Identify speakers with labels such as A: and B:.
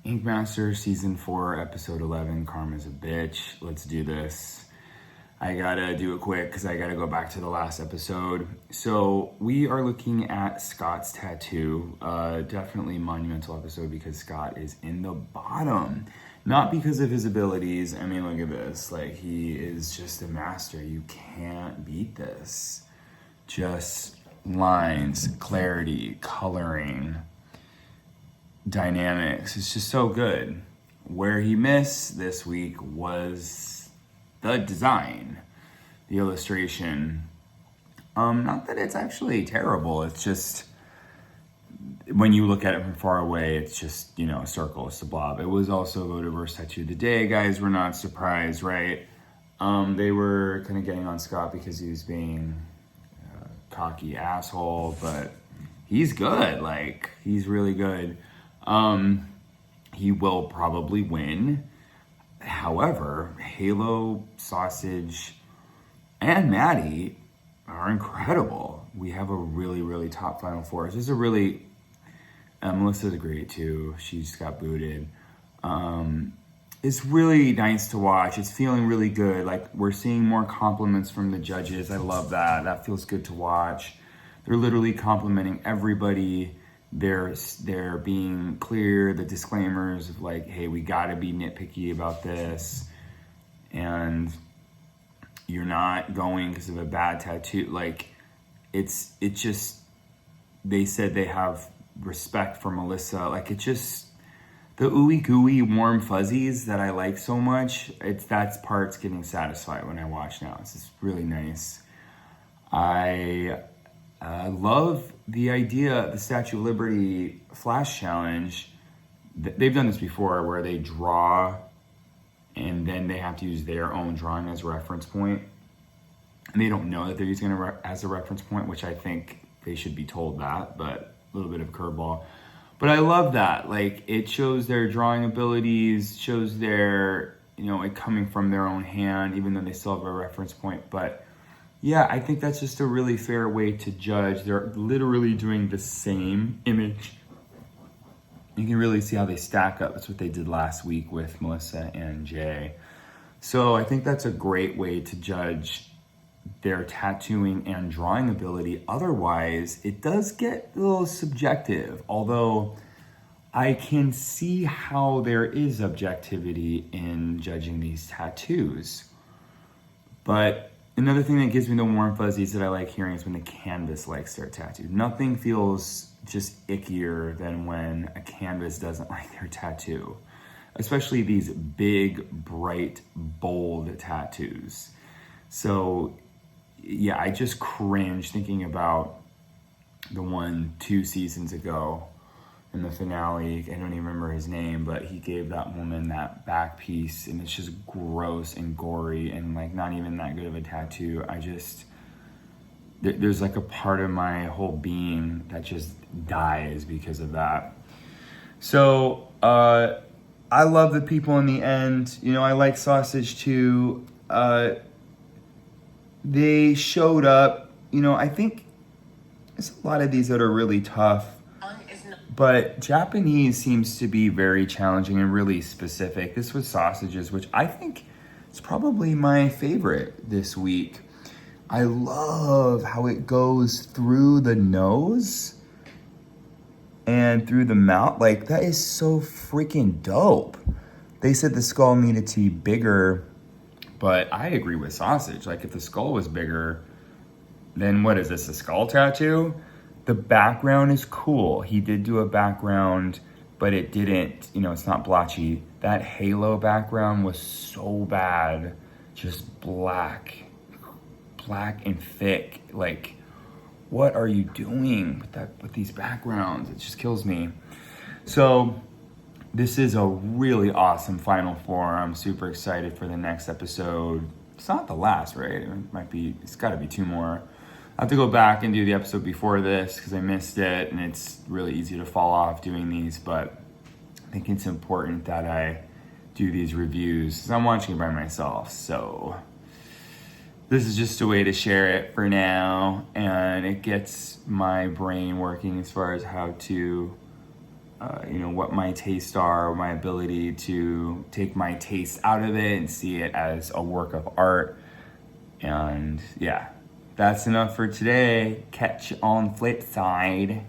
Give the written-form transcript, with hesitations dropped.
A: Ink Master Season 4, Episode 11, Karma's a Bitch. Let's do this. I gotta do it quick because I gotta go back to the last episode. So we are looking at Scott's tattoo. Definitely monumental episode because Scott is in the bottom. Not because of his abilities. I mean, look at this. Like, he is just a master. You can't beat this. Just lines, clarity, coloring, dynamics. It's just so good. Where he missed this week was the design, the illustration. Not that it's actually terrible. It's just, when you look at it from far away, it's just, a circle, it's a blob. It was also voted worst tattoo of the day. Guys, we're not surprised, right? They were kind of getting on Scott because he was being a cocky asshole, but he's good. Like, he's really good. He will probably win. However, Halo, Sausage, and Maddie are incredible. We have a really, really top Final Four. This is a really... Melissa's great too. She just got booted. It's really nice to watch. It's feeling really good. Like, we're seeing more compliments from the judges. I love that. That feels good to watch. They're literally complimenting everybody. They're being clear, the disclaimers of like, hey, we gotta be nitpicky about this. And you're not going because of a bad tattoo. Like, it's just, they said they have respect for Melissa. Like, it just, the ooey gooey warm fuzzies that I like so much, that's part's getting satisfied when I watch now. It's just really nice. I love the idea, the Statue of Liberty Flash Challenge. They've done this before where they draw and then they have to use their own drawing as a reference point. And they don't know that they're using it as a reference point, which I think they should be told that, but a little bit of a curveball. But I love that. Like, it shows their drawing abilities, shows their, it coming from their own hand, even though they still have a reference point. But yeah, I think that's just a really fair way to judge. They're literally doing the same image. You can really see how they stack up. That's what they did last week with Melissa and Jay. So I think that's a great way to judge their tattooing and drawing ability. Otherwise, it does get a little subjective, although I can see how there is objectivity in judging these tattoos. But another thing that gives me the warm fuzzies that I like hearing is when the canvas likes their tattoo. Nothing feels just ickier than when a canvas doesn't like their tattoo, especially these big, bright, bold tattoos. So yeah, I just cringe thinking about the one 2 seasons ago in the finale. I don't even remember his name, but he gave that woman that back piece, and it's just gross and gory and like not even that good of a tattoo. There's like a part of my whole being that just dies because of that. So I love the people in the end. I like Sausage too. They showed up. I think there's a lot of these that are really tough, but Japanese seems to be very challenging and really specific. This was Sausages, which I think is probably my favorite this week. I love how it goes through the nose and through the mouth. Like, that is so freaking dope. They said the skull needed to be bigger, but I agree with Sausage. Like, if the skull was bigger, then what is this, a skull tattoo? The background is cool. He did do a background, but it didn't, it's not blotchy. That halo background was so bad. Just black and thick. Like, what are you doing with these backgrounds? It just kills me. So this is a really awesome Final Four. I'm super excited for the next episode. It's not the last, right? It's gotta be 2 more. I have to go back and do the episode before this because I missed it, and it's really easy to fall off doing these, but I think it's important that I do these reviews because I'm watching it by myself. So this is just a way to share it for now, and it gets my brain working as far as how to what my tastes are, my ability to take my taste out of it and see it as a work of art. And yeah, that's enough for today. Catch you on the flip side.